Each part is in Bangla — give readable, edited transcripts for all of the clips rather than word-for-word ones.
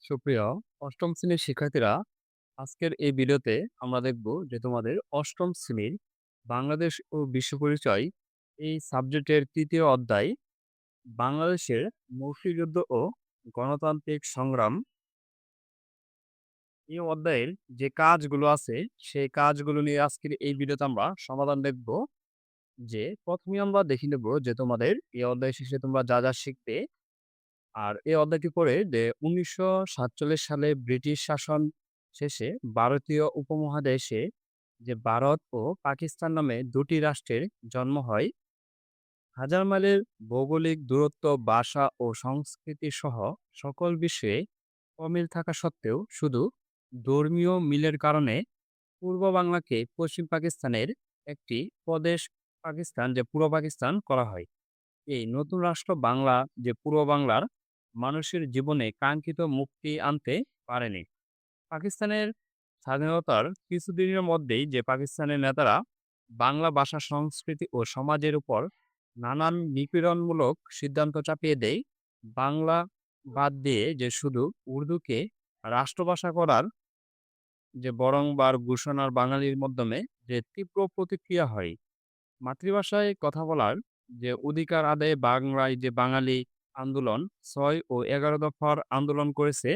সুপ্রিয় অষ্টম শ্রেণীর শিক্ষার্থীরা, আজকের এই ভিডিওতে আমরা দেখব যে তোমাদের অষ্টম শ্রেণীর বাংলাদেশ ও বিশ্ব পরিচয় এই সাবজেক্টের তৃতীয় অধ্যায় বাংলাদেশের মুক্তিযুদ্ধ ও গণতান্ত্রিক সংগ্রাম। এই অধ্যায়ের যে কাজগুলো আছে সেই কাজগুলো নিয়ে আজকের এই ভিডিওতে আমরা সমাধান দেখব। যে প্রথমে আমরা দেখে নেব যে তোমাদের এই অধ্যায় শেষে তোমরা যা যা শিখবে। আর এই অধ্যায়টি পড়ে যে ১৯৪৭ সালে ব্রিটিশ শাসন শেষে ভারতীয় উপমহাদেশে যে ভারত ও পাকিস্তান নামে দুটি রাষ্ট্রের জন্ম হয়। হাজার মাইলের ভৌগোলিক দূরত্ব, ভাষা ও সংস্কৃতি সহ সকল বিষয়ে অমিল থাকা সত্ত্বেও শুধু ধর্মীয় মিলের কারণে পূর্ব বাংলাকে পশ্চিম পাকিস্তানের একটি প্রদেশ পাকিস্তান যে পূর্ব পাকিস্তান করা হয়। এই নতুন রাষ্ট্র বাংলা যে পূর্ব বাংলার মানুষের জীবনে কাঙ্ক্ষিত মুক্তি আনতে পারেনি। পাকিস্তানের স্বাধীনতার কিছুদিনের মধ্যেই যে পাকিস্তানের নেতারা বাংলা ভাষা, সংস্কৃতি ও সমাজের উপর নানান নিপীড়নমূলক সিদ্ধান্ত চাপিয়ে দেয়। বাংলা বাদ দিয়ে যে শুধু উর্দুকে রাষ্ট্রভাষা করার যে বরংবার ঘোষণার বাঙালির মাধ্যমে যে তীব্র প্রতিক্রিয়া হয়। মাতৃভাষায় কথা বলার যে অধিকার আদায়ে বাংলায় যে বাঙালি আন্দোলন ৬ ও ১১ দফার আন্দোলন করেছে,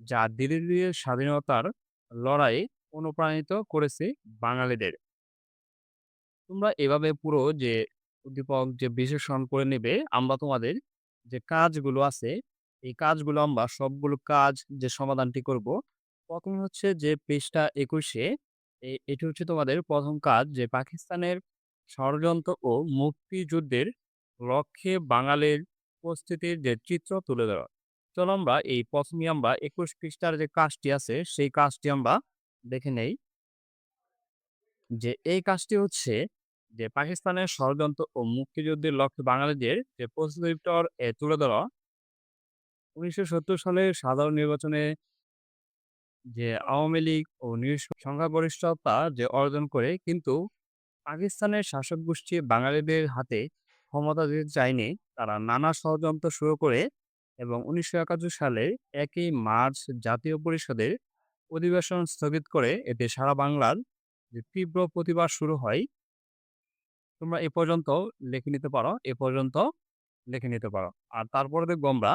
যা ধীরে ধীরে স্বাধীনতার লড়াইয়ে অনুপ্রাণিত করেছে বাঙালিদের। তোমরা এভাবে পুরো যে উদ্দীপক যে বিশ্লেষণ করে নেবে, আমরা তোমাদের যে কাজগুলো আছে এই কাজগুলো আমরা সবগুলো কাজ যে সমাধানটি করব। প্রথম হচ্ছে যে পৃষ্ঠা ২১-এ এটি হচ্ছে তোমাদের প্রথম কাজ, যে পাকিস্তানের ষড়যন্ত্র ও মুক্তিযুদ্ধের লক্ষ্যে বাঙালির উপস্থিতির যে চিত্র তুলে ধরা। চলো আমরা এই প্রথমেই আমরা ২১ পৃষ্ঠার যে কাজটি আছে সেই কাজটি আমরা দেখে নেই। যে এই কাজটি হচ্ছে যে পাকিস্তানের ষড়যন্ত্র ও মুক্তিযুদ্ধের লক্ষ্যে বাঙালিদের যে প্রতিনিধিত্বর তুলে ধরা। ১৯৭০ সালের সাধারণ নির্বাচনে যে আওয়ামী লীগ ও সংখ্যাগরিষ্ঠতা যে অর্জন করে, কিন্তু পাকিস্তানের শাসক গোষ্ঠী বাঙালিদের হাতে ক্ষমতা দিতে চায়নি। তারা নানা ষড়যন্ত্র শুরু করে এবং ১৯৭১ সালের ১ই মার্চ জাতীয় পরিষদের অধিবেশন স্থগিত করে। এতে সারা বাংলার যে তীব্র প্রতিবাদ শুরু হয়। তোমরা এ পর্যন্ত লিখে নিতে পারো, এ পর্যন্ত লিখে নিতে পারো। আর তারপরে দেখবো আমরা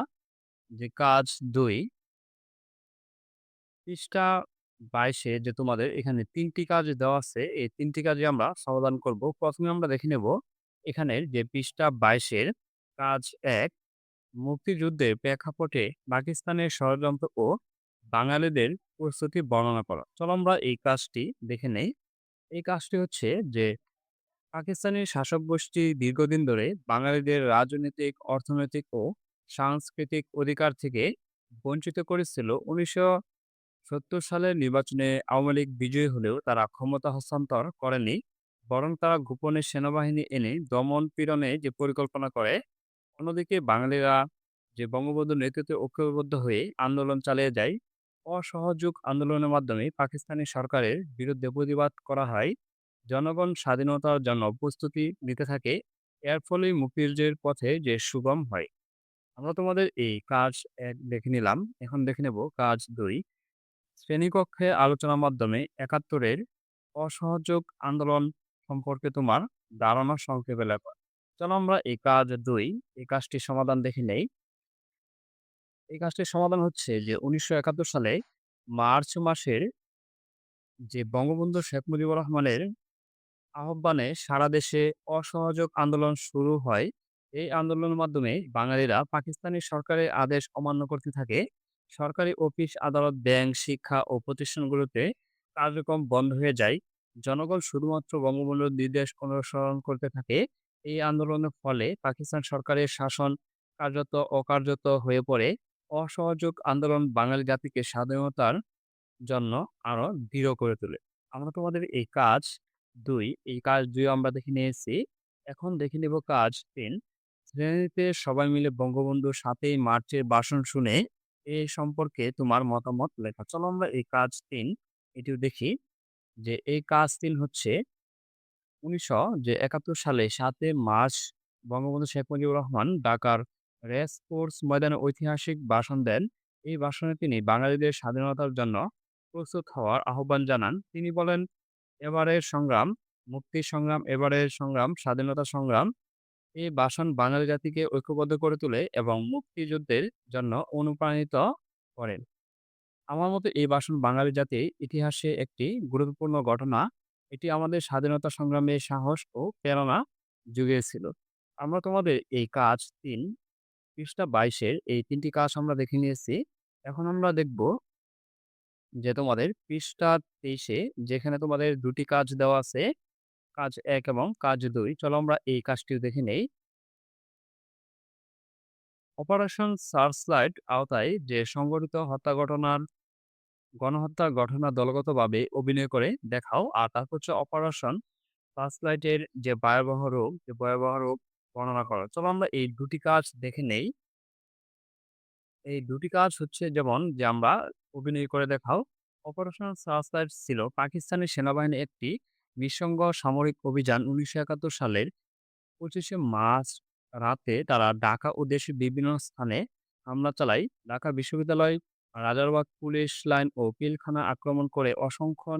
যে কাজ ২ পৃষ্ঠা ২২-এ যে তোমাদের এখানে ৩ টি কাজ দেওয়া আছে, এই ৩ টি কাজই আমরা সমাধান করব। প্রথমে আমরা দেখে নেব এখানের যে পৃষ্ঠা ২২-এর কাজ ১, মুক্তিযুদ্ধের প্রেক্ষাপটে পাকিস্তানের ষড়যন্ত্র ও বাঙালিদের প্রস্তুতি বর্ণনা করা। চলো আমরা এই কাজটি দেখে নেই। এই কাজটি হচ্ছে যে পাকিস্তানি শাসক গোষ্ঠী দীর্ঘদিন ধরে বাঙালিদের রাজনৈতিক, অর্থনৈতিক ও সাংস্কৃতিক অধিকার থেকে বঞ্চিত করেছিল। ১৯৭০ সালের নির্বাচনে আওয়ামী লীগ বিজয়ী হলেও তারা ক্ষমতা হস্তান্তর করেনি। বরং তারা গোপনে সেনাবাহিনী এনে দমন পীড়নে যে পরিকল্পনা করে। অন্যদিকে বাঙালিরা যে বঙ্গবন্ধুর নেতৃত্বে ঐক্যবদ্ধ হয়ে আন্দোলন চালিয়ে যায়। অসহযোগ আন্দোলনের মাধ্যমে পাকিস্তানি সরকারের বিরুদ্ধে প্রতিবাদ করা হয়। জনগণ স্বাধীনতার জন্য প্রস্তুতি নিতে থাকে। এর ফলে মুক্তিযুদ্ধের পথে যে সুগম হয়। আমরা তোমাদের এই কাজ ১ দেখে নিলাম। এখন দেখে নেব কাজ ২। শ্রেণীকক্ষে আলোচনার মাধ্যমে ৭১-এর অসহযোগ আন্দোলন সম্পর্কে তোমার ধারণা সংক্ষেপে লেখো। চলো আমরা এই কাজ ২ এই কাজটির সমাধান দেখে নেই। এই কাজটির সমাধান হচ্ছে যে ১৯৭১ সালে মার্চ মাসের যে বঙ্গবন্ধু শেখ মুজিবুর রহমানের আহ্বানে সারা দেশে অসহযোগ আন্দোলন শুরু হয়। এই আন্দোলনের মাধ্যমে বাঙালিরা পাকিস্তানি সরকারের আদেশ অমান্য করতে থাকে। সরকারি অফিস, আদালত, ব্যাংক, শিক্ষা ও প্রতিষ্ঠানগুলোতে কার্যক্রম বন্ধ হয়ে যায়। জনগণ শুধুমাত্র বঙ্গবন্ধুর নির্দেশ অনুসরণ করতে থাকে। এই আন্দোলনের ফলে পাকিস্তান সরকারের শাসন কার্যত অকার্যত হয়ে পড়ে। অসহযোগ আন্দোলন বাঙালি জাতিকে স্বাধীনতার জন্য আরো দৃঢ় করে তোলে। আমরা তোমাদের এই কাজ ২, এই কাজ ২ আমরা দেখে নিয়েছি। এখন দেখে নেব কাজ ৩। শ্রেণীতে সবাই মিলে বঙ্গবন্ধুর ৭ই মার্চের ভাষণ শুনে এ সম্পর্কে তোমার মতামত লেখা। চলো আমরা এই কাজ ৩ এটিও দেখি। যে এই কাজ ৩ হচ্ছে ১৯৭১ সালে ৭ই মার্চ বঙ্গবন্ধু শেখ মুজিবুর রহমান ঢাকার রেসকোর্স ময়দানে ঐতিহাসিক ভাষণ দেন। এই ভাষণে তিনি বাঙালিদের স্বাধীনতার জন্য প্রস্তুত হওয়ার আহ্বান জানান। তিনি বলেন, "এবারের সংগ্রাম, মুক্তির সংগ্রাম, এবারের সংগ্রাম, স্বাধীনতা সংগ্রাম।" এই ভাষণ বাঙালি জাতিকে ঐক্যবদ্ধ করে তোলে এবং মুক্তিযুদ্ধের জন্য অনুপ্রাণিত করেন। আমার মতে এই ভাষণ বাঙালি জাতির ইতিহাসে একটি গুরুত্বপূর্ণ ঘটনা। এটি আমাদের স্বাধীনতা সংগ্রামে সাহস ও প্রেরণা জুগিয়েছিল। আমরা তোমাদের এই কাজ ৩ পৃষ্ঠা ২২ এর এই ৩ টি কাজ আমরা দেখে নিয়েছি। এখন আমরা দেখব যে তোমাদের পৃষ্ঠা ২৩ এ যেখানে তোমাদের ২ টি কাজ দেওয়া আছে, কাজ ১ এবং কাজ ২। চলো আমরা এই কাজটিও দেখে নেই। অপারেশন সার্চলাইট আওতায় যে সংঘটিত হত্যা ঘটনার গণহত্যার ঘটনা দলগতভাবে অভিনয় করে দেখাও। আর তারপর হচ্ছে অপারেশন সার্চলাইটের যে ভয়াবহ রূপ বর্ণনা করো। চলো আমরা এই ২ টি কাজ দেখে নেই। এই ২ টি কাজ হচ্ছে যেমন যে আমরা অভিনয় করে দেখাও। অপারেশন সার্চলাইট ছিল পাকিস্তানি সেনাবাহিনীর একটি নিঃসঙ্গ সামরিক অভিযান ১৯৭১ সালের ২৫শে মার্চ রাতে তারা ঢাকা ও দেশের বিভিন্ন স্থানে হামলা চালায়। ঢাকা বিশ্ববিদ্যালয়, রাজারবাগ পুলিশ লাইন ও পিলখানা আক্রমণ করে অসংখ্য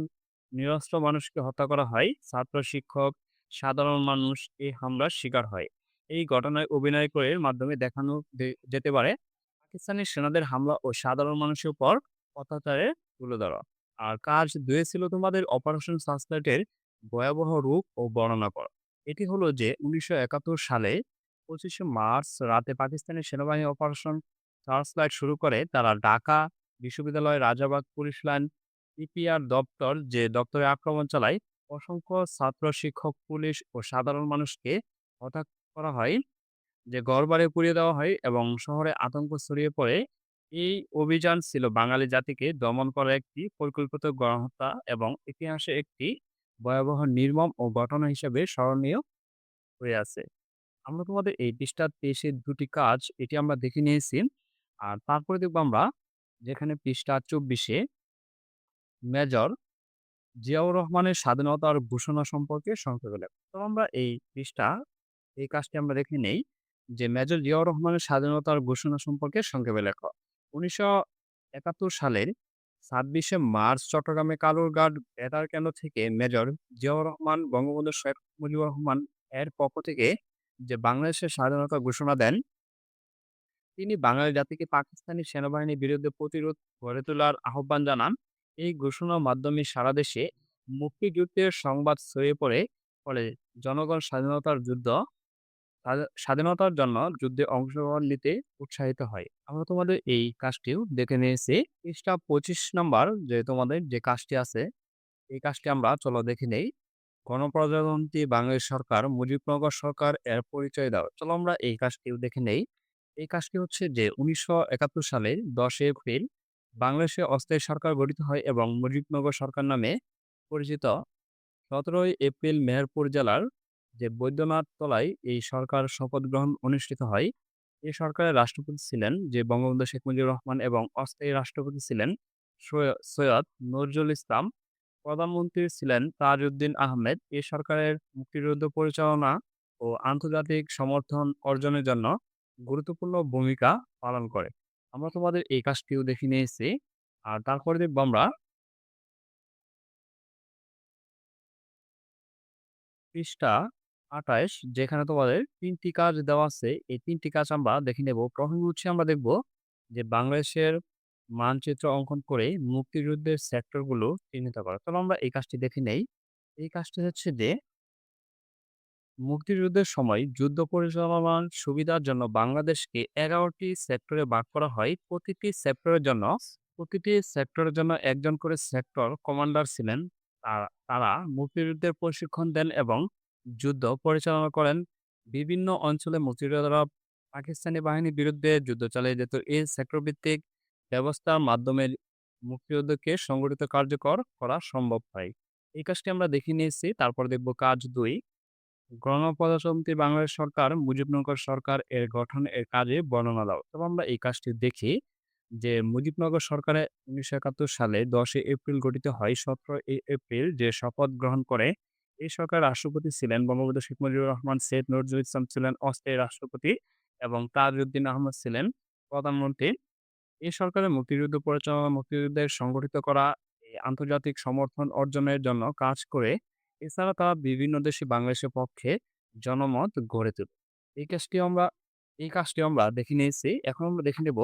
নিরস্ত্র মানুষকে হত্যা করা হয়। ছাত্র, শিক্ষক, সাধারণ মানুষ এই হামলার শিকার হয়। এই ঘটনায় অভিনয় করে মাধ্যমে দেখানো যেতে পারে পাকিস্তানি সেনাদের হামলা ও সাধারণ মানুষের উপর অত্যাচারের তুলে ধরা। আর কাজ ২ ছিল তোমাদের অপারেশন সার্চলাইটের ভয়াবহ রূপ ও বর্ণনা করা। এটি হলো যে ১৯৭১ সালে ২৫শে মার্চ রাতে পাকিস্তানি সেনাবাহিনী অপারেশন সার্চলাইট শুরু করে। তারা ঢাকা বিশ্ববিদ্যালয়, রাজাবাগ পুলিশ লাইন, ইপিআর দপ্তর যে দপ্তরে আক্রমণ চালায়। অসংখ্য ছাত্র, শিক্ষক, পুলিশ ও সাধারণ মানুষকে হত্যা করা হয়। যে ঘরবাড়ি পুড়িয়ে দেওয়া হয় এবং শহরে আতঙ্ক ছড়িয়ে পড়ে। এই অভিযান ছিল বাঙালি জাতিকে দমন করার একটি পরিকল্পিত গণহত্যা এবং ইতিহাসে একটি ভয়াবহ নির্মম ও ঘটনা হিসেবে স্মরণীয় হয়ে আছে। আমরা তোমাদের এই পৃষ্ঠা ২৩ এর ২ টি কাজ এটি আমরা দেখে নিয়েছি। আর তারপরে দেখব আমরা যেখানে পৃষ্ঠা ২৪ এ মেজর জিয়াউর রহমানের স্বাধীনতার ঘোষণা সম্পর্কে সংক্ষেপে লেখা। তো আমরা এই পৃষ্ঠা এই কাজটি আমরা দেখে নেই যে মেজর জিয়াউর রহমানের স্বাধীনতার ঘোষণা সম্পর্কে সংক্ষেপে লেখা। ১৯৭১ সালের ২৬শে মার্চ চট্টগ্রামে কালুরঘাট বেতার কেন্দ্র থেকে মেজর জিয়াউর রহমান বঙ্গবন্ধু শেখ মুজিবুর রহমান এর পক্ষ থেকে যে বাংলাদেশের স্বাধীনতার ঘোষণা দেন, তিনি বাঙালি জাতিকে পাকিস্তানি সেনাবাহিনীর বিরুদ্ধে প্রতিরোধ গড়ে তোলার আহ্বান জানান। এই ঘোষণার মাধ্যমে সারা দেশে মুক্তিযুদ্ধের সংবাদ ছড়িয়ে পড়ে। ফলে জনগণ স্বাধীনতার জন্য যুদ্ধে অংশগ্রহণ নিতে উৎসাহিত হয়। আমরা তোমাদের এই কাজটিও দেখে নিয়েছি। পৃষ্ঠা ২৫ নাম্বার যে তোমাদের যে কাজটি আছে, এই কাজটি আমরা চলো দেখে নেই। গণপ্রজাতন্ত্রী বাংলাদেশ সরকার, মুজিবনগর সরকার এর পরিচয় দাও। চলো আমরা এই কাজটিও দেখে নেই। এই কাজটি হচ্ছে যে ১৯৭১ সালের ১০ এপ্রিল বাংলাদেশে অস্থায়ী সরকার গঠিত হয় এবং মুজিবনগর সরকার নামে পরিচিত। ১৭ই এপ্রিল মেহেরপুর জেলার যে বৈদ্যনাথ তলায় এই সরকার শপথ গ্রহণ অনুষ্ঠিত হয়। এই সরকারের রাষ্ট্রপতি ছিলেন যে বঙ্গবন্ধু শেখ মুজিবুর রহমান এবং অস্থায়ী রাষ্ট্রপতি ছিলেন সৈয়দ নজরুল ইসলাম। প্রধানমন্ত্রী ছিলেন তাজউদ্দিন আহমেদ। এই সরকারের মুক্তিযুদ্ধ পরিচালনা ও আন্তর্জাতিক সমর্থন অর্জনের জন্য গুরুত্বপূর্ণ ভূমিকা পালন করে। আমরা তোমাদের এই কাজটিও দেখে নিয়েছি। আর তারপরে দেখব আমরা পৃষ্ঠা ২৮ যেখানে তোমাদের ৩ টি কাজ দেওয়া আছে। এই ৩ টি কাজ আমরা দেখে নেব। ১ম হচ্ছে আমরা দেখব যে বাংলাদেশের মানচিত্র অঙ্কন করে মুক্তিযুদ্ধের সেক্টরগুলো চিহ্নিত করা। চলো আমরা এই কাজটি দেখে নেই। এই কাজটি হচ্ছে যে মুক্তিযুদ্ধের সময় যুদ্ধ পরিচালনার সুবিধার জন্য বাংলাদেশকে ১১টি সেক্টরে ভাগ করা হয়। প্রতিটি সেক্টরের জন্য একজন করে সেক্টর কমান্ডার ছিলেন। তারা মুক্তিযুদ্ধের প্রশিক্ষণ দেন এবং যুদ্ধ পরিচালনা করেন। বিভিন্ন অঞ্চলে মুক্তিযোদ্ধারা পাকিস্তানি বাহিনীর বিরুদ্ধে যুদ্ধ চালিয়ে যেত। এই সেক্টর ভিত্তিক ব্যবস্থার মাধ্যমে মুক্তিযুদ্ধকে সংগঠিত কার্যকর করা সম্ভব হয়। এই কাজটি আমরা দেখে নিয়েছি। তারপর দেখব কাজ ২। গণপ্রজাতন্ত্রী বাংলাদেশ সরকার, মুজিবনগর সরকার এর গঠন এর কাজে বর্ণনা দাও। তবে আমরা এই কাজটি দেখি যে মুজিবনগর সরকারে ১৯৭১ সালে ১০ এপ্রিল গঠিত হয়। ১৭ এপ্রিল যে শপথ গ্রহণ করে। এই সরকারের রাষ্ট্রপতি ছিলেন বঙ্গবন্ধু শেখ মুজিবুর রহমান, সৈয়দ নজরুল ইসলাম ছিলেন অস্থায়ী রাষ্ট্রপতি এবং তাজউদ্দিন আহমদ ছিলেন প্রধানমন্ত্রী। এই সরকারের মুক্তিযুদ্ধ পরিচালনা, মুক্তিযুদ্ধের সংগঠিত করা, এই আন্তর্জাতিক সমর্থন অর্জনের জন্য কাজ করে। এছাড়া তারা বিভিন্ন দেশে বাংলাদেশের পক্ষে জনমত গড়ে তোলে। এই কাজটি আমরা এই কাজটি আমরা দেখে নিয়েছি। এখন আমরা দেখে নেব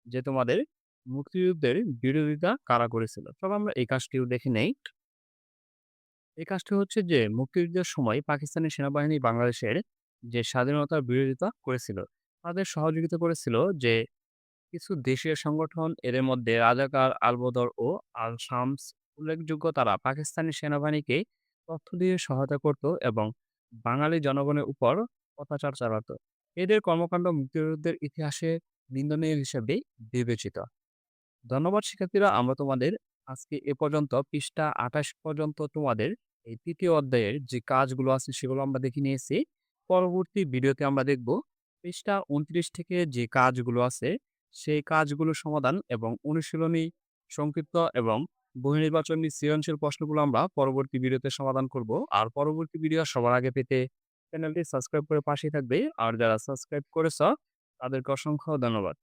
যে তোমাদের মুক্তিযুদ্ধের বিরোধিতা কারা করেছিল। তবে আমরা এই কাজটিও দেখে নেই। এই কাজটি হচ্ছে যে মুক্তিযুদ্ধের সময় পাকিস্তানি সেনাবাহিনী বাংলাদেশের যে স্বাধীনতার বিরোধিতা করেছিল, তাদের সহযোগিতা করেছিল যে কিছু দেশীয় সংগঠন, এদের মধ্যে রাজাকার, আল-বদর ও আল-শামস উল্লেখযোগ্য। তারা পাকিস্তানি সেনাবাহিনীকে তথ্য দিয়ে সহায়তা করত এবং বাঙালি জনগণের উপর অত্যাচার চালাতো। এদের কর্মকাণ্ড মুক্তিযুদ্ধের ইতিহাসে নিন্দনীয় হিসেবে বিবেচিত। ধন্যবাদ শিক্ষার্থীরা। আমরা তোমাদের আজকে এ পর্যন্ত পৃষ্ঠা ২৮ পর্যন্ত তোমাদের এই ৩য় অধ্যায়ের যে কাজগুলো আছে সেগুলো আমরা দেখে নিয়েছি। পরবর্তী ভিডিওতে আমরা দেখব পৃষ্ঠা ২৯ থেকে যে কাজগুলো আছে সেই কাজগুলোর সমাধান এবং অনুশীলনী, সংক্ষিপ্ত এবং বহির্নির্বাচনী সৃজনশীল প্রশ্নগুলো আমরা পরবর্তী ভিডিওতে সমাধান করব। আর পরবর্তী ভিডিও সবার আগে পেতে চ্যানেলটি সাবস্ক্রাইব করে পাশেই থাকবে। আর যারা সাবস্ক্রাইব করেছ তাদেরকে অসংখ্য ধন্যবাদ।